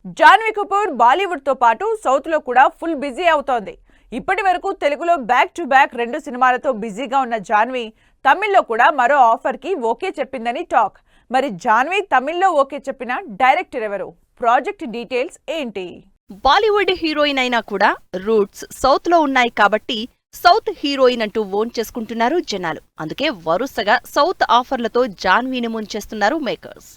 జాన్వీ కపూర్ బాలీవుడ్ తో పాటు సౌత్ లో కూడా ఫుల్ బిజీ అవుతోంది. ఇప్పటి వరకు తెలుగులో బ్యాక్ టు బ్యాక్ 2 సినిమాలతో బిజీగా ఉన్న జాన్వీ తమిళ్లో కూడా మరో ఆఫర్ కి ఓకే చెప్పిందని టాక్. మరి జాన్వీ తమిళ్లో ఓకే చెప్పిన డైరెక్టర్ ఎవరు? ప్రాజెక్ట్ డీటెయిల్స్ ఏంటి? బాలీవుడ్ హీరోయిన్ అయినా కూడా రూట్స్ సౌత్ లో ఉన్నాయి కాబట్టి సౌత్ హీరోయిన్ అంటూ ఓన్ చేసుకుంటున్నారు జనాలు. అందుకే వరుసగా సౌత్ ఆఫర్లతో జాన్వీని ముంచేస్తున్నారు మేకర్స్.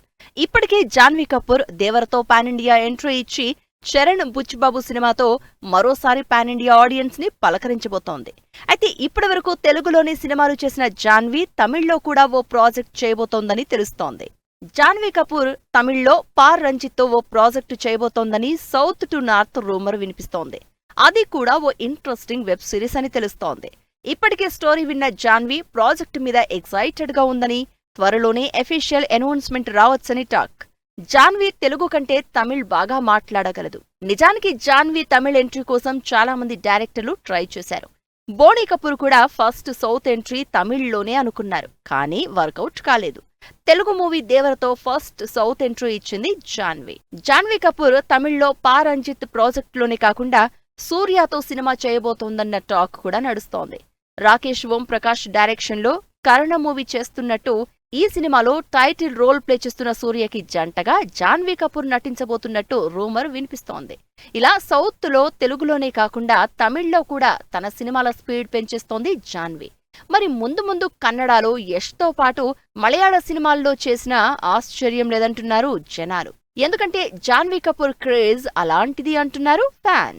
ఇప్పటికే జాన్వీ కపూర్ దేవరతో పాన్ ఇండియా ఎంట్రీ ఇచ్చి చరణ్ బుచ్చిబాబు సినిమాతో మరోసారి పాన్ ఇండియా ఆడియన్స్ ని పలకరించబోతోంది. అయితే ఇప్పటి వరకు తెలుగులోని సినిమాలు చేసిన జాన్వీ తమిళ్లో కూడా ఓ ప్రాజెక్ట్ చేయబోతోందని తెలుస్తోంది. జాన్వీ కపూర్ తమిళ్లో పార్ రంజిత్ తో ఓ ప్రాజెక్టు చేయబోతోందని సౌత్ టు నార్త్ రూమర్ వినిపిస్తోంది. అది కూడా ఓ ఇంట్రెస్టింగ్ వెబ్ సిరీస్ అని తెలుస్తోంది. ఇప్పటికే స్టోరీ విన్న జాన్వీ ప్రాజెక్టు మీద ఎక్సైటెడ్ గా ఉందని, త్వరలోనే అఫీషియల్ అనౌన్స్మెంట్ రావచ్చని టాక్. జాన్వీ తెలుగు కంటే తమిళ్ బాగా మాట్లాడగలదు. నిజానికి జాన్వీ తమిళ్ ఎంట్రీ కోసం చాలా మంది డైరెక్టర్లు ట్రై చేశారు. బోనీ కపూర్ కూడా ఫస్ట్ సౌత్ ఎంట్రీ తమిళ్లోనే అనుకున్నారు, కానీ వర్కౌట్ కాలేదు. తెలుగు మూవీ దేవరతో ఫస్ట్ సౌత్ ఎంట్రీ ఇచ్చింది జాన్వీ. జాన్వీ కపూర్ తమిళ్లో పా రంజిత్ ప్రాజెక్టులోనే కాకుండా సూర్యతో సినిమా చేయబోతోందన్న టాక్ కూడా నడుస్తోంది. రాకేష్ ఓం ప్రకాష్ డైరెక్షన్లో కర్ణ మూవీ చేస్తున్నట్టు ఈ సినిమాలో టైటిల్ రోల్ ప్లే చేస్తున్న సూర్యకి జంటగా జాన్వీ కపూర్ నటించబోతున్నట్టు రూమర్ వినిపిస్తోంది. ఇలా సౌత్ లో తెలుగులోనే కాకుండా తమిళ్లో కూడా తన సినిమాల స్పీడ్ పెంచేస్తోంది జాన్వీ. మరి ముందు ముందు కన్నడలో యష్ తో పాటు మలయాళ సినిమాల్లో చేసినా ఆశ్చర్యం లేదంటున్నారు జనాలు. ఎందుకంటే జాన్వీ కపూర్ క్రేజ్ అలాంటిది అంటున్నారు ఫ్యాన్స్.